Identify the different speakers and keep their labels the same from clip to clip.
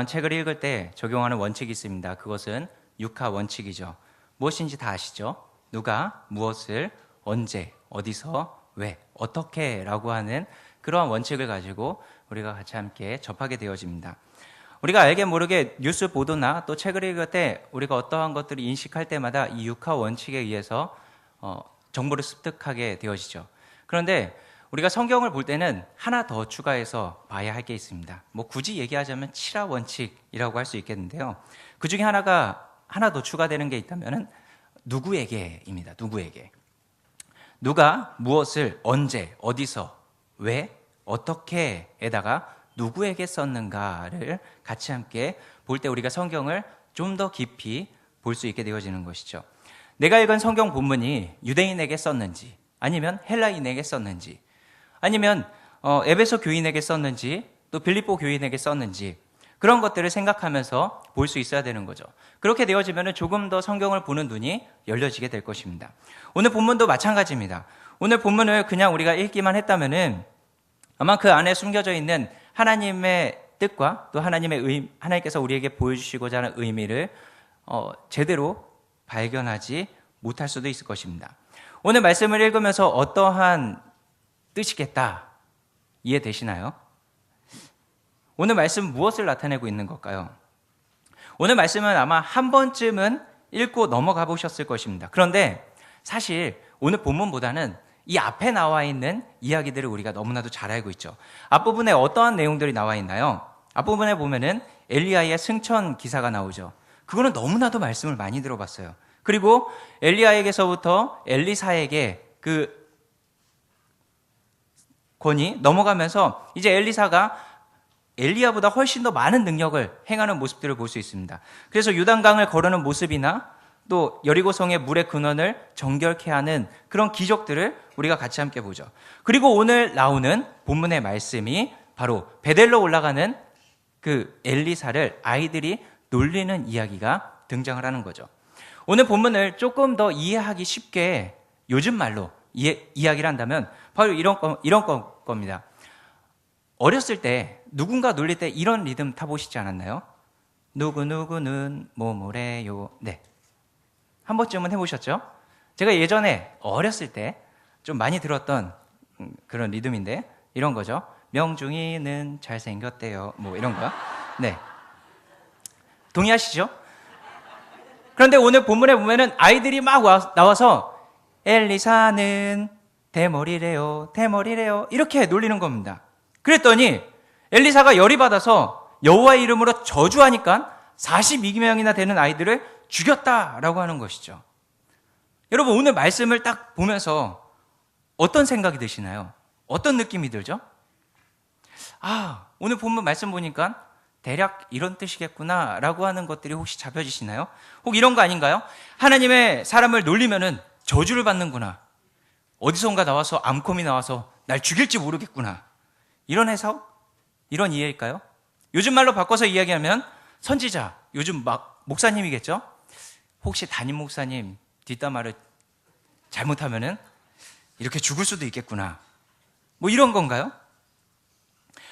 Speaker 1: 책을 읽을 때 적용하는 원칙이 있습니다. 그것은 육하 원칙이죠. 무엇인지 다 아시죠? 누가, 무엇을, 언제, 어디서, 왜, 어떻게 라고 하는 그러한 원칙을 가지고 우리가 같이 함께 접하게 되어집니다. 우리가 알게 모르게 뉴스 보도나 또 책을 읽을 때 우리가 어떠한 것들을 인식할 때마다 이 육하 원칙에 의해서 정보를 습득하게 되어지죠. 그런데 우리가 성경을 볼 때는 하나 더 추가해서 봐야 할 게 있습니다. 굳이 얘기하자면 칠하 원칙이라고 할 수 있겠는데요. 그 중에 하나 더 추가되는 게 있다면 누구에게입니다. 누구에게. 누가 무엇을 언제, 어디서, 왜, 어떻게에다가 누구에게 썼는가를 같이 함께 볼 때 우리가 성경을 좀 더 깊이 볼 수 있게 되어지는 것이죠. 내가 읽은 성경 본문이 유대인에게 썼는지, 아니면 헬라인에게 썼는지, 아니면 에베소 교인에게 썼는지, 또 빌립보 교인에게 썼는지, 그런 것들을 생각하면서 볼 수 있어야 되는 거죠. 그렇게 되어지면 조금 더 성경을 보는 눈이 열려지게 될 것입니다. 오늘 본문도 마찬가지입니다. 오늘 본문을 그냥 우리가 읽기만 했다면은 아마 그 안에 숨겨져 있는 하나님의 뜻과 또 하나님께서 우리에게 보여주시고자 하는 의미를 제대로 발견하지 못할 수도 있을 것입니다. 오늘 말씀을 읽으면서 어떠한 뜻이겠다 이해되시나요? 오늘 말씀은 무엇을 나타내고 있는 걸까요? 오늘 말씀은 아마 한 번쯤은 읽고 넘어가 보셨을 것입니다. 그런데 사실 오늘 본문보다는 이 앞에 나와 있는 이야기들을 우리가 너무나도 잘 알고 있죠. 앞부분에 어떠한 내용들이 나와 있나요? 앞부분에 보면은 엘리야의 승천 기사가 나오죠. 그거는 너무나도 말씀을 많이 들어봤어요. 그리고 엘리야에게서부터 엘리사에게 그 권이 넘어가면서 이제 엘리사가 엘리야보다 훨씬 더 많은 능력을 행하는 모습들을 볼 수 있습니다. 그래서 요단강을 거르는 모습이나 또 여리고성의 물의 근원을 정결케 하는 그런 기적들을 우리가 같이 함께 보죠. 그리고 오늘 나오는 본문의 말씀이 바로 베델로 올라가는 그 엘리사를 아이들이 놀리는 이야기가 등장을 하는 거죠. 오늘 본문을 조금 더 이해하기 쉽게 요즘 말로 이야기를 한다면 바로 이런 겁니다. 어렸을 때 누군가 놀릴 때 이런 리듬 타보시지 않았나요? 누구누구는 뭐뭐래요. 네. 한 번쯤은 해보셨죠? 제가 예전에 어렸을 때 좀 많이 들었던 그런 리듬인데 이런 거죠. 명중이는 잘생겼대요. 이런 거. 네. 동의하시죠? 그런데 오늘 본문에 보면은 아이들이 막 나와서 엘리사는 대머리래요. 이렇게 놀리는 겁니다. 그랬더니 엘리사가 열이 받아서 여호와의 이름으로 저주하니까 42명이나 되는 아이들을 죽였다라고 하는 것이죠. 여러분 오늘 말씀을 딱 보면서 어떤 생각이 드시나요? 어떤 느낌이 들죠? 오늘 본문 말씀 보니까 대략 이런 뜻이겠구나 라고 하는 것들이 혹시 잡혀지시나요? 혹 이런 거 아닌가요? 하나님의 사람을 놀리면은 저주를 받는구나. 어디선가 나와서 암콤이 나와서 날 죽일지 모르겠구나. 이런 해석? 이런 이해일까요? 요즘 말로 바꿔서 이야기하면 선지자, 요즘 목사님이겠죠? 혹시 담임 목사님 뒷담화를 잘못하면은 이렇게 죽을 수도 있겠구나. 이런 건가요?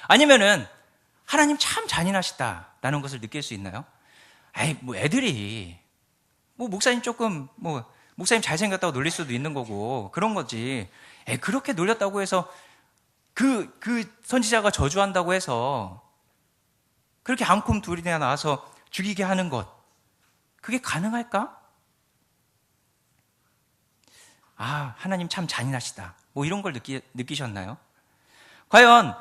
Speaker 1: 아니면은 하나님 참 잔인하시다라는 것을 느낄 수 있나요? 애들이 목사님 조금 목사님 잘생겼다고 놀릴 수도 있는 거고 그런 거지. 그렇게 놀렸다고 해서 그 선지자가 저주한다고 해서 그렇게 암콤 둘이나 나와서 죽이게 하는 것, 그게 가능할까? 하나님 참 잔인하시다. 이런 걸 느끼셨나요? 과연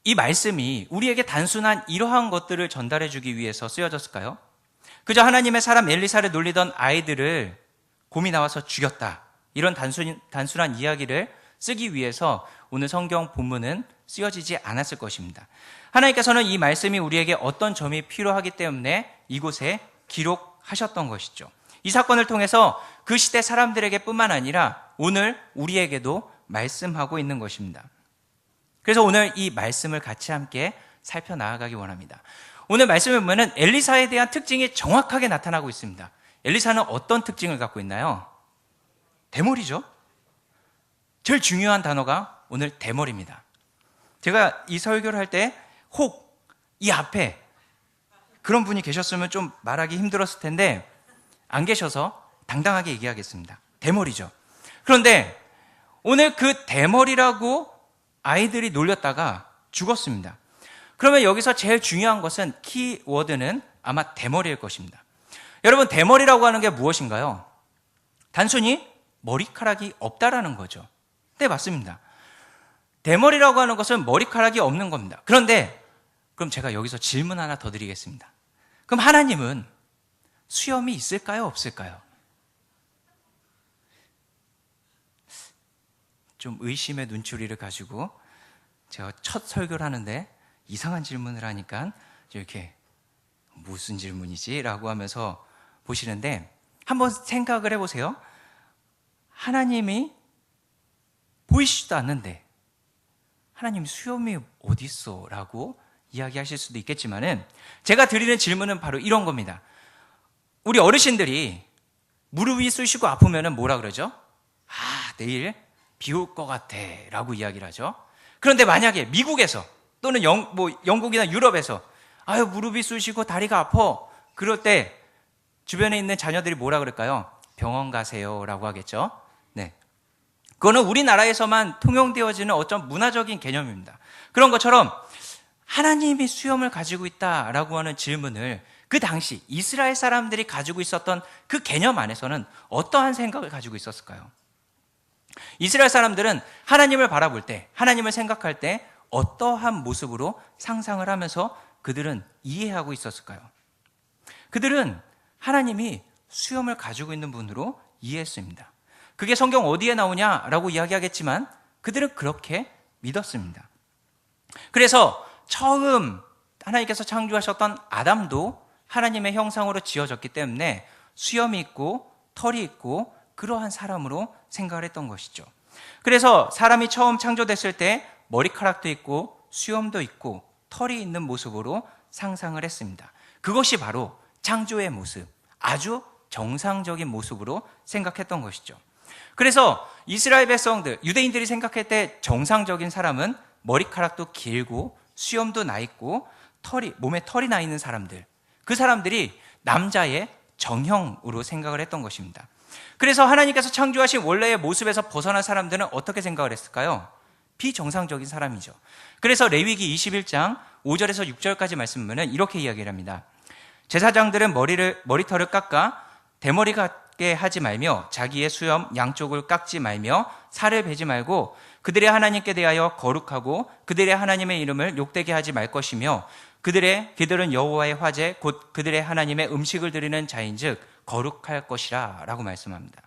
Speaker 1: 이 말씀이 우리에게 단순한 이러한 것들을 전달해 주기 위해서 쓰여졌을까요? 그저 하나님의 사람 엘리사를 놀리던 아이들을 곰이 나와서 죽였다. 이런 단순한 이야기를 쓰기 위해서 오늘 성경 본문은 쓰여지지 않았을 것입니다. 하나님께서는 이 말씀이 우리에게 어떤 점이 필요하기 때문에 이곳에 기록하셨던 것이죠. 이 사건을 통해서 그 시대 사람들에게 뿐만 아니라 오늘 우리에게도 말씀하고 있는 것입니다. 그래서 오늘 이 말씀을 같이 함께 살펴나가기 원합니다. 오늘 말씀을 보면 엘리사에 대한 특징이 정확하게 나타나고 있습니다. 엘리사는 어떤 특징을 갖고 있나요? 대머리죠. 제일 중요한 단어가 오늘 대머리입니다. 제가 이 설교를 할 때 혹 이 앞에 그런 분이 계셨으면 좀 말하기 힘들었을 텐데 안 계셔서 당당하게 얘기하겠습니다. 대머리죠. 그런데 오늘 그 대머리라고 아이들이 놀렸다가 죽었습니다. 그러면 여기서 제일 중요한 것은 키워드는 아마 대머리일 것입니다. 여러분, 대머리라고 하는 게 무엇인가요? 단순히 머리카락이 없다라는 거죠. 네, 맞습니다. 대머리라고 하는 것은 머리카락이 없는 겁니다. 그런데 그럼 제가 여기서 질문 하나 더 드리겠습니다. 그럼 하나님은 수염이 있을까요? 없을까요? 좀 의심의 눈초리를 가지고 제가 첫 설교를 하는데 이상한 질문을 하니까 이렇게 무슨 질문이지? 라고 하면서 보시는데 한번 생각을 해보세요. 하나님이 보이시지도 않는데 하나님 수염이 어디 있어? 라고 이야기하실 수도 있겠지만은 제가 드리는 질문은 바로 이런 겁니다. 우리 어르신들이 무릎이 쑤시고 아프면은 뭐라 그러죠? 내일 비 올 것 같아 라고 이야기를 하죠. 그런데 만약에 미국에서 또는 영국이나 유럽에서 무릎이 쑤시고 다리가 아파, 그럴 때 주변에 있는 자녀들이 뭐라 그럴까요? 병원 가세요 라고 하겠죠. 네, 그거는 우리나라에서만 통용되어지는 어떤 문화적인 개념입니다. 그런 것처럼 하나님이 수염을 가지고 있다라고 하는 질문을 그 당시 이스라엘 사람들이 가지고 있었던 그 개념 안에서는 어떠한 생각을 가지고 있었을까요? 이스라엘 사람들은 하나님을 바라볼 때, 하나님을 생각할 때 어떠한 모습으로 상상을 하면서 그들은 이해하고 있었을까요? 그들은 하나님이 수염을 가지고 있는 분으로 이해했습니다. 그게 성경 어디에 나오냐라고 이야기하겠지만 그들은 그렇게 믿었습니다. 그래서 처음 하나님께서 창조하셨던 아담도 하나님의 형상으로 지어졌기 때문에 수염이 있고 털이 있고 그러한 사람으로 생각을 했던 것이죠. 그래서 사람이 처음 창조됐을 때 머리카락도 있고 수염도 있고 털이 있는 모습으로 상상을 했습니다. 그것이 바로 창조의 모습, 아주 정상적인 모습으로 생각했던 것이죠. 그래서 이스라엘 백성들, 유대인들이 생각할 때 정상적인 사람은 머리카락도 길고 수염도 나 있고 몸에 털이 나 있는 사람들, 그 사람들이 남자의 정형으로 생각을 했던 것입니다. 그래서 하나님께서 창조하신 원래의 모습에서 벗어난 사람들은 어떻게 생각을 했을까요? 비정상적인 사람이죠. 그래서 레위기 21장 5절에서 6절까지 말씀 보면 이렇게 이야기를 합니다. 제사장들은 머리털을 깎아 대머리 같게 하지 말며 자기의 수염 양쪽을 깎지 말며 살을 베지 말고 그들의 하나님께 대하여 거룩하고 그들의 하나님의 이름을 욕되게 하지 말 것이며 그들은 여호와의 화제 곧 그들의 하나님의 음식을 드리는 자인즉 거룩할 것이라 라고 말씀합니다.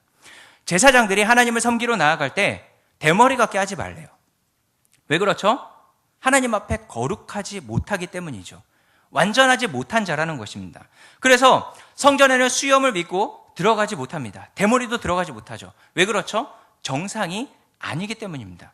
Speaker 1: 제사장들이 하나님을 섬기러 나아갈 때 대머리 같게 하지 말래요. 왜 그렇죠? 하나님 앞에 거룩하지 못하기 때문이죠. 완전하지 못한 자라는 것입니다. 그래서 성전에는 수염을 믿고 들어가지 못합니다. 대머리도 들어가지 못하죠. 왜 그렇죠? 정상이 아니기 때문입니다.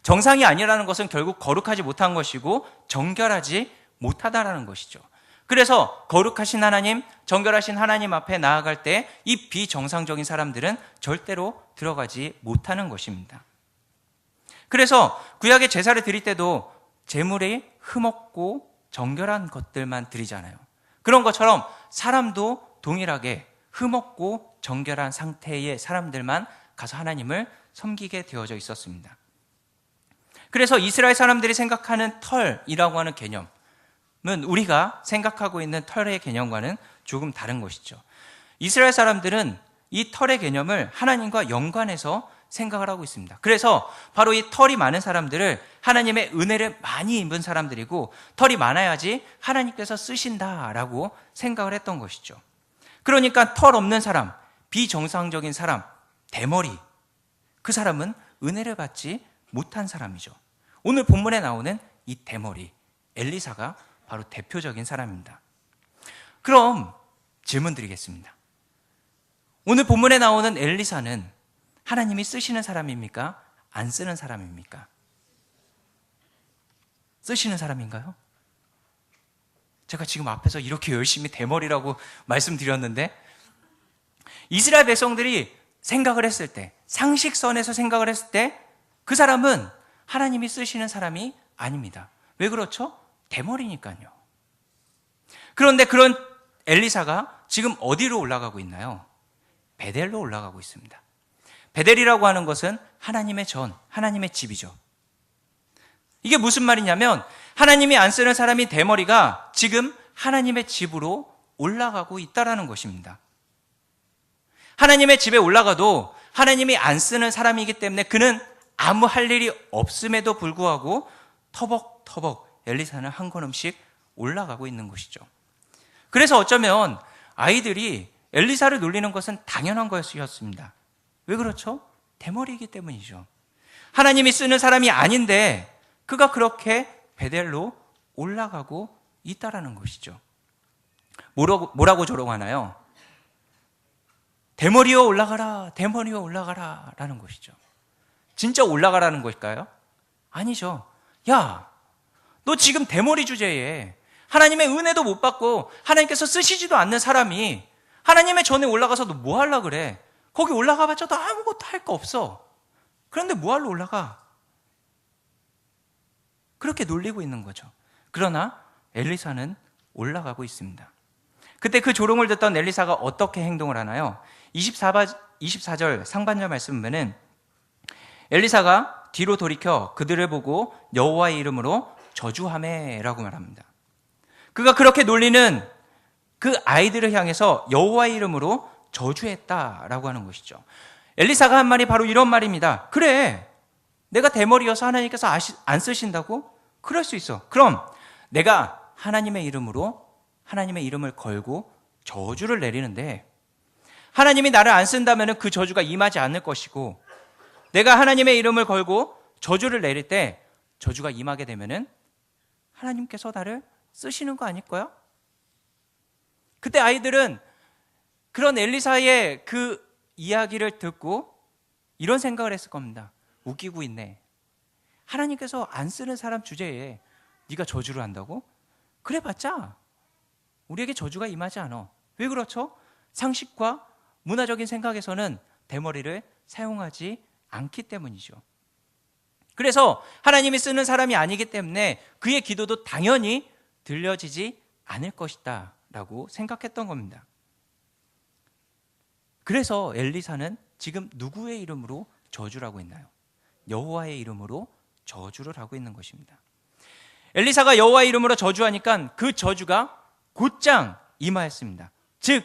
Speaker 1: 정상이 아니라는 것은 결국 거룩하지 못한 것이고 정결하지 못하다라는 것이죠. 그래서 거룩하신 하나님, 정결하신 하나님 앞에 나아갈 때 이 비정상적인 사람들은 절대로 들어가지 못하는 것입니다. 그래서 구약의 제사를 드릴 때도 제물이 흠없고 정결한 것들만 드리잖아요. 그런 것처럼 사람도 동일하게 흠없고 정결한 상태의 사람들만 가서 하나님을 섬기게 되어져 있었습니다. 그래서 이스라엘 사람들이 생각하는 털이라고 하는 개념은 우리가 생각하고 있는 털의 개념과는 조금 다른 것이죠. 이스라엘 사람들은 이 털의 개념을 하나님과 연관해서 생각을 하고 있습니다. 그래서 바로 이 털이 많은 사람들을 하나님의 은혜를 많이 입은 사람들이고 털이 많아야지 하나님께서 쓰신다라고 생각을 했던 것이죠. 그러니까 털 없는 사람, 비정상적인 사람, 대머리, 그 사람은 은혜를 받지 못한 사람이죠. 오늘 본문에 나오는 이 대머리, 엘리사가 바로 대표적인 사람입니다. 그럼 질문 드리겠습니다. 오늘 본문에 나오는 엘리사는 하나님이 쓰시는 사람입니까? 안 쓰는 사람입니까? 쓰시는 사람인가요? 제가 지금 앞에서 이렇게 열심히 대머리라고 말씀드렸는데 이스라엘 백성들이 생각을 했을 때, 상식선에서 생각을 했을 때 그 사람은 하나님이 쓰시는 사람이 아닙니다. 왜 그렇죠? 대머리니까요. 그런데 그런 엘리사가 지금 어디로 올라가고 있나요? 베델로 올라가고 있습니다. 베델이라고 하는 것은 하나님의 전, 하나님의 집이죠. 이게 무슨 말이냐면 하나님이 안 쓰는 사람이 대머리가 지금 하나님의 집으로 올라가고 있다라는 것입니다. 하나님의 집에 올라가도 하나님이 안 쓰는 사람이기 때문에 그는 아무 할 일이 없음에도 불구하고 터벅터벅 엘리사는 한 걸음씩 올라가고 있는 것이죠. 그래서 어쩌면 아이들이 엘리사를 놀리는 것은 당연한 것이었습니다. 왜 그렇죠? 대머리이기 때문이죠. 하나님이 쓰는 사람이 아닌데 그가 그렇게 베델로 올라가고 있다라는 것이죠. 뭐라고 조롱하나요? 대머리여 올라가라, 대머리여 올라가라 라는 것이죠. 진짜 올라가라는 것일까요? 아니죠. 야, 너 지금 대머리 주제에 하나님의 은혜도 못 받고 하나님께서 쓰시지도 않는 사람이 하나님의 전에 올라가서 너 뭐 하려고 그래? 거기 올라가봤자 너 아무것도 할 거 없어. 그런데 뭐 하러 올라가? 그렇게 놀리고 있는 거죠. 그러나 엘리사는 올라가고 있습니다. 그때 그 조롱을 듣던 엘리사가 어떻게 행동을 하나요? 24절 상반절 말씀 보면은 엘리사가 뒤로 돌이켜 그들을 보고 여호와의 이름으로 저주하매라고 말합니다. 그가 그렇게 놀리는 그 아이들을 향해서 여호와의 이름으로 저주했다라고 하는 것이죠. 엘리사가 한 말이 바로 이런 말입니다. 그래, 내가 대머리여서 하나님께서 안 쓰신다고? 그럴 수 있어. 그럼 내가 하나님의 이름을 걸고 저주를 내리는데 하나님이 나를 안 쓴다면 그 저주가 임하지 않을 것이고 내가 하나님의 이름을 걸고 저주를 내릴 때 저주가 임하게 되면 하나님께서 나를 쓰시는 거 아닐 거야? 그때 아이들은 그런 엘리사의 그 이야기를 듣고 이런 생각을 했을 겁니다. 웃기고 있네. 하나님께서 안 쓰는 사람 주제에 네가 저주를 한다고? 그래봤자 우리에게 저주가 임하지 않아. 왜 그렇죠? 상식과 문화적인 생각에서는 대머리를 사용하지 않기 때문이죠. 그래서 하나님이 쓰는 사람이 아니기 때문에 그의 기도도 당연히 들려지지 않을 것이다 라고 생각했던 겁니다. 그래서 엘리사는 지금 누구의 이름으로 저주를 하고 있나요? 여호와의 이름으로 저주를 하고 있는 것입니다. 엘리사가 여호와의 이름으로 저주하니까 그 저주가 곧장 임하였습니다. 즉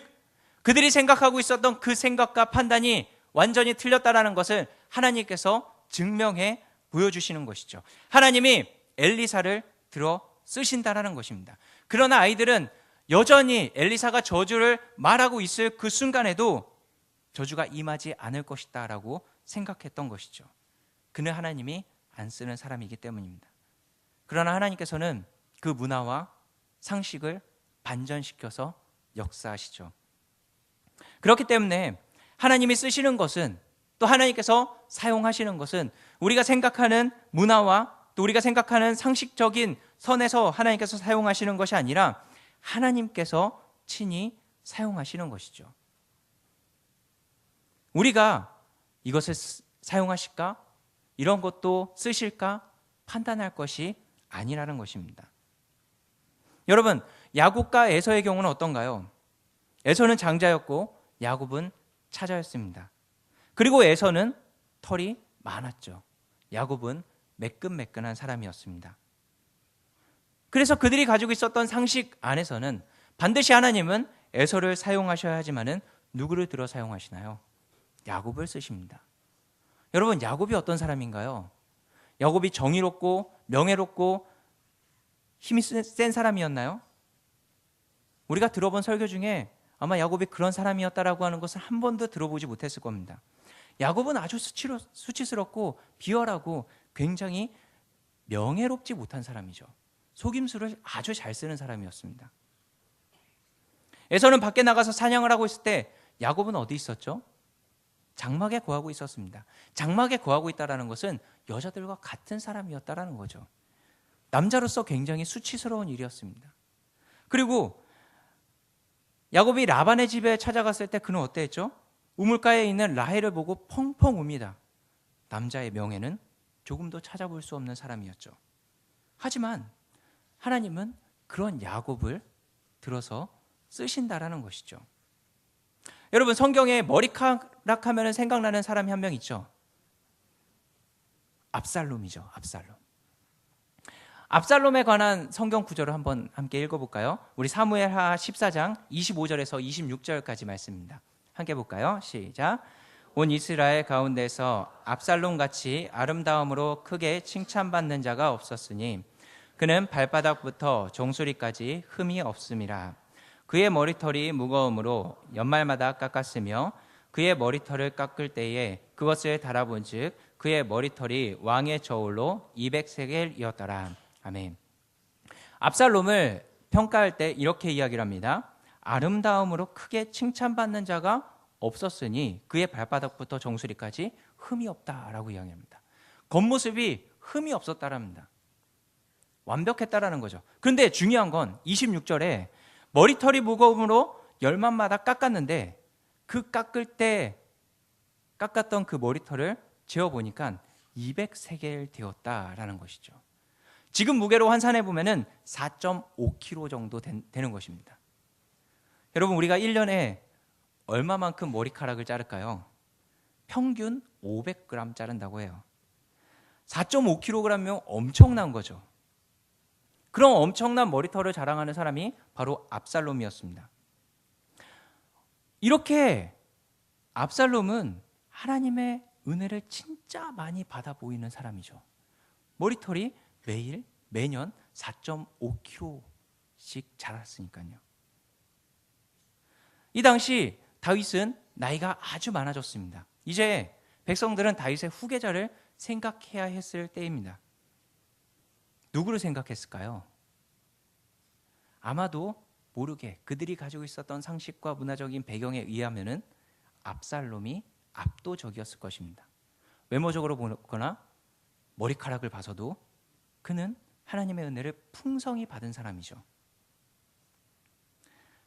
Speaker 1: 그들이 생각하고 있었던 그 생각과 판단이 완전히 틀렸다라는 것을 하나님께서 증명해 보여주시는 것이죠. 하나님이 엘리사를 들어 쓰신다라는 것입니다. 그러나 아이들은 여전히 엘리사가 저주를 말하고 있을 그 순간에도 저주가 임하지 않을 것이다 라고 생각했던 것이죠. 그는 하나님이 안 쓰는 사람이기 때문입니다. 그러나 하나님께서는 그 문화와 상식을 반전시켜서 역사하시죠. 그렇기 때문에 하나님이 쓰시는 것은 또 하나님께서 사용하시는 것은 우리가 생각하는 문화와 또 우리가 생각하는 상식적인 선에서 하나님께서 사용하시는 것이 아니라 하나님께서 친히 사용하시는 것이죠. 우리가 이것을 사용하실까? 이런 것도 쓰실까? 판단할 것이 아니라는 것입니다. 여러분, 야곱과 에서의 경우는 어떤가요? 에서는 장자였고 야곱은 차자였습니다. 그리고 에서는 털이 많았죠. 야곱은 매끈매끈한 사람이었습니다. 그래서 그들이 가지고 있었던 상식 안에서는 반드시 하나님은 에서를 사용하셔야 하지만은 누구를 들어 사용하시나요? 야곱을 쓰십니다. 여러분, 야곱이 어떤 사람인가요? 야곱이 정의롭고 명예롭고 힘이 센 사람이었나요? 우리가 들어본 설교 중에 아마 야곱이 그런 사람이었다라고 하는 것을 한 번도 들어보지 못했을 겁니다. 야곱은 아주 수치스럽고 비열하고 굉장히 명예롭지 못한 사람이죠. 속임수를 아주 잘 쓰는 사람이었습니다. 에서는 밖에 나가서 사냥을 하고 있을 때 야곱은 어디 있었죠? 장막에 거하고 있었습니다. 장막에 거하고 있다는 것은 여자들과 같은 사람이었다는 거죠. 남자로서 굉장히 수치스러운 일이었습니다. 그리고 야곱이 라반의 집에 찾아갔을 때 그는 어땠죠? 우물가에 있는 라헬을 보고 펑펑 웁니다. 남자의 명예는 조금도 찾아볼 수 없는 사람이었죠. 하지만 하나님은 그런 야곱을 들어서 쓰신다라는 것이죠. 여러분, 성경에 머리카락 하면 생각나는 사람이 한 명 있죠. 압살롬이죠. 압살롬에 관한 성경 구절을 한번 함께 읽어볼까요? 우리 사무엘하 14장 25절에서 26절까지 말씀입니다. 함께 볼까요? 시작. 온 이스라엘 가운데서 압살롬같이 아름다움으로 크게 칭찬받는 자가 없었으니 그는 발바닥부터 종소리까지 흠이 없음이라. 그의 머리털이 무거움으로 연말마다 깎았으며 그의 머리털을 깎을 때에 그것을 달아본즉 그의 머리털이 왕의 저울로 200세겔이었더라. 아멘. 압살롬을 평가할 때 이렇게 이야기를 합니다. 아름다움으로 크게 칭찬받는 자가 없었으니 그의 발바닥부터 정수리까지 흠이 없다라고 이야기합니다. 겉모습이 흠이 없었다랍니다. 완벽했다라는 거죠. 그런데 중요한 건 26절에 머리털이 무거움으로 열만마다 깎았는데 그 깎을 때 깎았던 그 머리털을 재어보니까 200세겔 되었다라는 것이죠. 지금 무게로 환산해 보면은 4.5kg 정도 되는 것입니다. 여러분, 우리가 1년에 얼마만큼 머리카락을 자를까요? 평균 500g 자른다고 해요. 4.5kg이면 엄청난 거죠. 그런 엄청난 머리털을 자랑하는 사람이 바로 압살롬이었습니다. 이렇게 압살롬은 하나님의 은혜를 진짜 많이 받아 보이는 사람이죠. 머리털이 매년 4.5kg씩 자랐으니까요. 이 당시 다윗은 나이가 아주 많아졌습니다. 이제 백성들은 다윗의 후계자를 생각해야 했을 때입니다. 누구를 생각했을까요? 아마도 모르게 그들이 가지고 있었던 상식과 문화적인 배경에 의하면은 압살롬이 압도적이었을 것입니다. 외모적으로 보거나 머리카락을 봐서도 그는 하나님의 은혜를 풍성히 받은 사람이죠.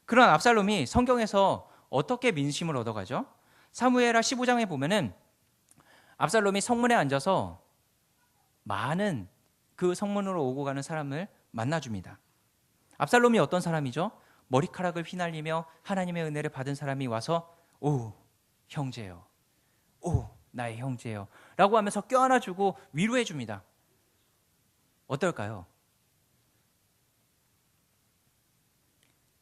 Speaker 1: 그런 압살롬이 성경에서 어떻게 민심을 얻어가죠? 사무엘하 15장에 보면은 압살롬이 성문에 앉아서 많은 그 성문으로 오고 가는 사람을 만나줍니다. 압살롬이 어떤 사람이죠? 머리카락을 휘날리며 하나님의 은혜를 받은 사람이 와서 오, 형제요. 오, 나의 형제요. 라고 하면서 껴안아주고 위로해 줍니다. 어떨까요?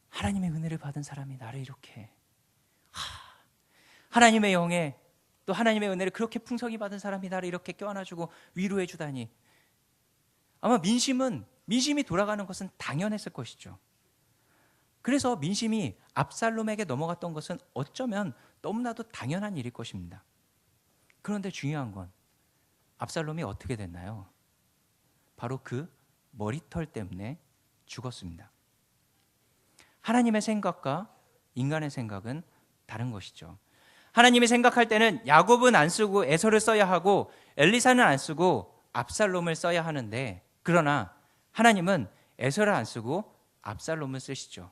Speaker 1: 하나님의 은혜를 받은 사람이 나를 이렇게 하나님의 영에 또 하나님의 은혜를 그렇게 풍성히 받은 사람이 나를 이렇게 껴안아주고 위로해 주다니. 아마 민심이 돌아가는 것은 당연했을 것이죠. 그래서 민심이 압살롬에게 넘어갔던 것은 어쩌면 너무나도 당연한 일일 것입니다. 그런데 중요한 건 압살롬이 어떻게 됐나요? 바로 그 머리털 때문에 죽었습니다. 하나님의 생각과 인간의 생각은 다른 것이죠. 하나님이 생각할 때는 야곱은 안 쓰고 에서를 써야 하고 엘리사는 안 쓰고 압살롬을 써야 하는데, 그러나 하나님은 에서를 안 쓰고 압살롬을 쓰시죠.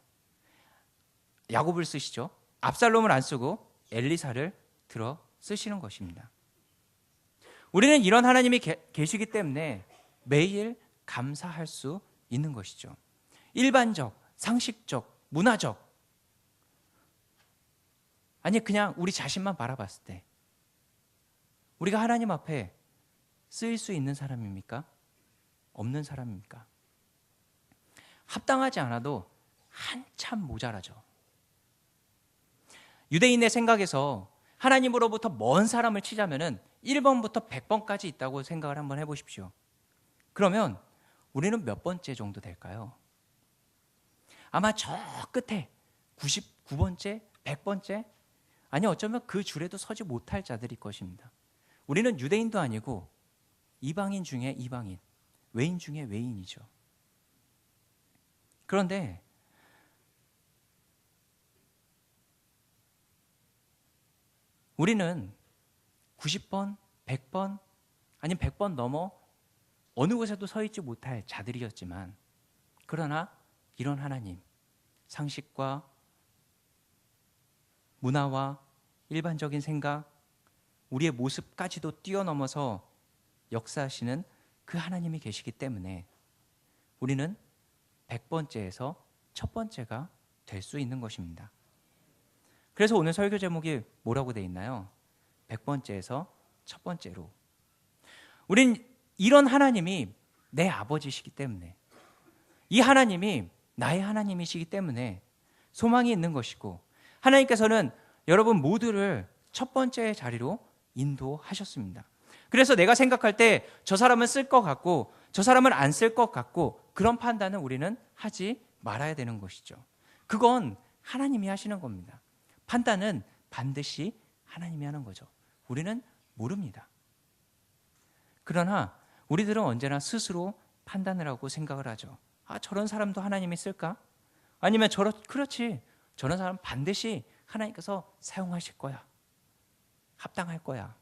Speaker 1: 야곱을 쓰시죠. 압살롬을 안 쓰고 엘리사를 들어 쓰시는 것입니다. 우리는 이런 하나님이 계시기 때문에 매일 감사할 수 있는 것이죠. 일반적, 상식적, 문화적, 아니 그냥 우리 자신만 바라봤을 때 우리가 하나님 앞에 쓰일 수 있는 사람입니까? 없는 사람입니까? 합당하지 않아도 한참 모자라죠. 유대인의 생각에서 하나님으로부터 먼 사람을 치자면은 1번부터 100번까지 있다고 생각을 한번 해보십시오. 그러면 우리는 몇 번째 정도 될까요? 아마 저 끝에 99번째, 100번째, 아니 어쩌면 그 줄에도 서지 못할 자들일 것입니다. 우리는 유대인도 아니고 이방인 중에 이방인, 외인 중에 외인이죠. 그런데 우리는 90번, 100번, 아니면 100번 넘어 어느 곳에도 서 있지 못할 자들이었지만, 그러나 이런 하나님, 상식과 문화와 일반적인 생각, 우리의 모습까지도 뛰어넘어서 역사하시는 그 하나님이 계시기 때문에 우리는 100번째에서 첫 번째가 될 수 있는 것입니다. 그래서 오늘 설교 제목이 뭐라고 되어 있나요? 100번째에서 첫 번째로. 우린 이런 하나님이 내 아버지시기 때문에, 이 하나님이 나의 하나님이시기 때문에 소망이 있는 것이고, 하나님께서는 여러분 모두를 첫 번째 자리로 인도하셨습니다. 그래서 내가 생각할 때 저 사람은 쓸 것 같고 저 사람은 안 쓸 것 같고, 그런 판단은 우리는 하지 말아야 되는 것이죠. 그건 하나님이 하시는 겁니다. 판단은 반드시 하나님이 하는 거죠. 우리는 모릅니다. 그러나 우리들은 언제나 스스로 판단을 하고 생각을 하죠. 저런 사람도 하나님이 쓸까? 아니면 그렇지, 저런 사람 반드시 하나님께서 사용하실 거야, 합당할 거야.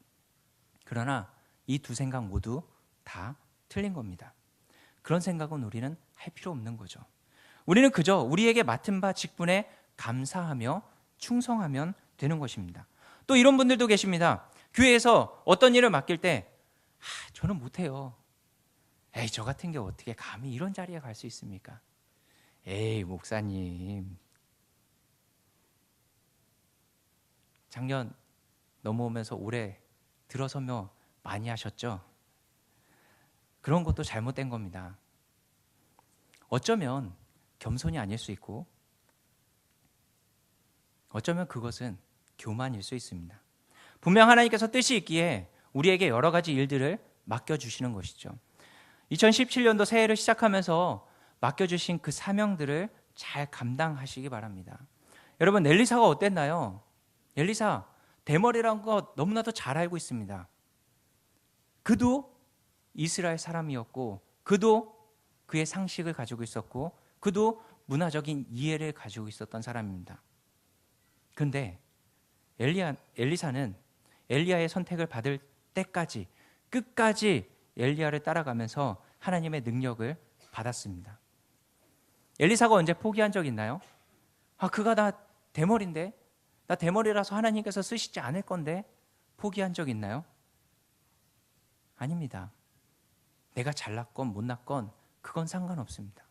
Speaker 1: 그러나 이 두 생각 모두 다 틀린 겁니다. 그런 생각은 우리는 할 필요 없는 거죠. 우리는 그저 우리에게 맡은 바 직분에 감사하며 충성하면 되는 것입니다. 또 이런 분들도 계십니다. 교회에서 어떤 일을 맡길 때 저는 못해요. 에이, 저 같은 게 어떻게 감히 이런 자리에 갈 수 있습니까? 에이, 목사님, 작년 넘어오면서 올해 들어서며 많이 하셨죠? 그런 것도 잘못된 겁니다. 어쩌면 겸손이 아닐 수 있고, 어쩌면 그것은 교만일 수 있습니다. 분명 하나님께서 뜻이 있기에 우리에게 여러 가지 일들을 맡겨주시는 것이죠. 2017년도 새해를 시작하면서 맡겨주신 그 사명들을 잘 감당하시기 바랍니다. 여러분, 엘리사가 어땠나요? 엘리사 대머리라는 거 너무나도 잘 알고 있습니다. 그도 이스라엘 사람이었고, 그도 그의 상식을 가지고 있었고, 그도 문화적인 이해를 가지고 있었던 사람입니다. 그런데 엘리사는 엘리야의 선택을 받을 때까지 끝까지 엘리야를 따라가면서 하나님의 능력을 받았습니다. 엘리사가 언제 포기한 적 있나요? 그가 나 대머리인데, 나 대머리라서 하나님께서 쓰시지 않을 건데, 포기한 적 있나요? 아닙니다. 내가 잘났건 못났건 그건 상관없습니다.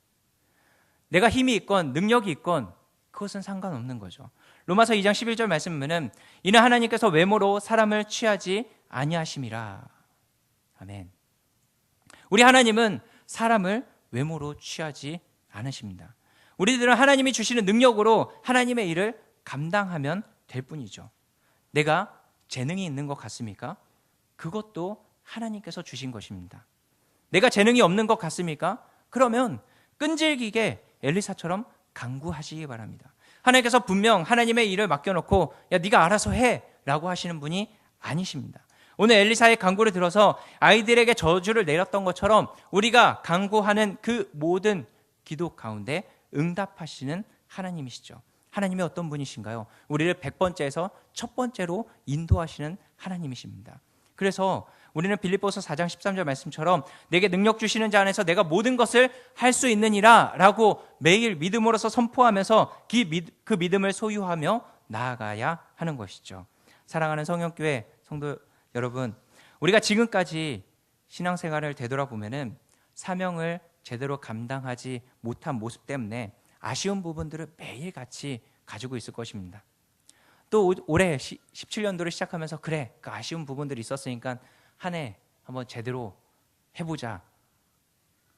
Speaker 1: 내가 힘이 있건 능력이 있건 그것은 상관없는 거죠. 로마서 2장 11절 말씀 보면은 이는 하나님께서 외모로 사람을 취하지 아니하심이라. 아멘. 우리 하나님은 사람을 외모로 취하지 않으십니다. 우리들은 하나님이 주시는 능력으로 하나님의 일을 감당하면 될 뿐이죠. 내가 재능이 있는 것 같습니까? 그것도 하나님께서 주신 것입니다. 내가 재능이 없는 것 같습니까? 그러면 끈질기게 엘리사처럼 간구하시기 바랍니다. 하나님께서 분명 하나님의 일을 맡겨놓고 야, 네가 알아서 해 라고 하시는 분이 아니십니다. 오늘 엘리사의 간구를 들어서 아이들에게 저주를 내렸던 것처럼 우리가 간구하는 그 모든 기도 가운데 응답하시는 하나님이시죠. 하나님이 어떤 분이신가요? 우리를 100번째에서 첫 번째로 인도하시는 하나님이십니다. 그래서 우리는 빌립보서 4장 13절 말씀처럼 내게 능력 주시는 자 안에서 내가 모든 것을 할 수 있느니라 라고 매일 믿음으로서 선포하면서 그 믿음을 소유하며 나아가야 하는 것이죠. 사랑하는 성령교회 성도 여러분, 우리가 지금까지 신앙생활을 되돌아보면은 사명을 제대로 감당하지 못한 모습 때문에 아쉬운 부분들을 매일같이 가지고 있을 것입니다. 또 올해 17년도를 시작하면서 그래, 그 아쉬운 부분들이 있었으니까 한 해 한번 제대로 해보자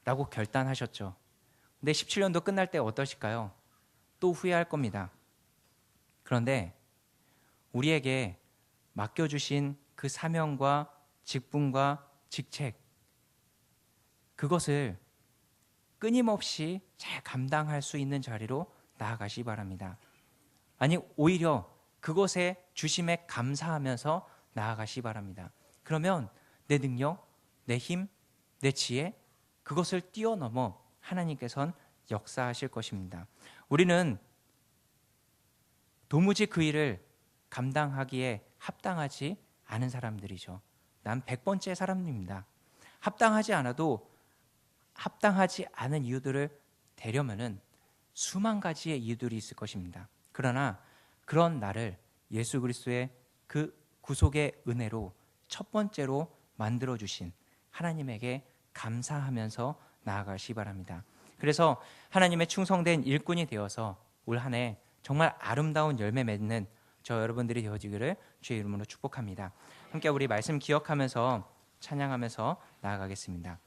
Speaker 1: 라고 결단하셨죠. 근데 17년도 끝날 때 어떠실까요? 또 후회할 겁니다. 그런데 우리에게 맡겨주신 그 사명과 직분과 직책, 그것을 끊임없이 잘 감당할 수 있는 자리로 나아가시기 바랍니다. 아니, 오히려 그것에 주심에 감사하면서 나아가시기 바랍니다. 그러면 내 능력, 내 힘, 내 지혜, 그것을 뛰어넘어 하나님께서는 역사하실 것입니다. 우리는 도무지 그 일을 감당하기에 합당하지 않은 사람들이죠. 난 100번째 사람입니다. 합당하지 않아도 합당하지 않은 이유들을 대려면은 수만 가지의 이유들이 있을 것입니다. 그러나 그런 나를 예수 그리스도의 그 구속의 은혜로 첫 번째로 만들어주신 하나님에게 감사하면서 나아가시기 바랍니다. 그래서 그래서 하나님의 충성된 일꾼이 되어서 올 한 해 정말 아름다운 열매 맺는 저 여러분들이 되어지기를 주의 이름으로 축복합니다. 함께 우리 말씀 기억하면서 찬양하면서 나아가겠습니다.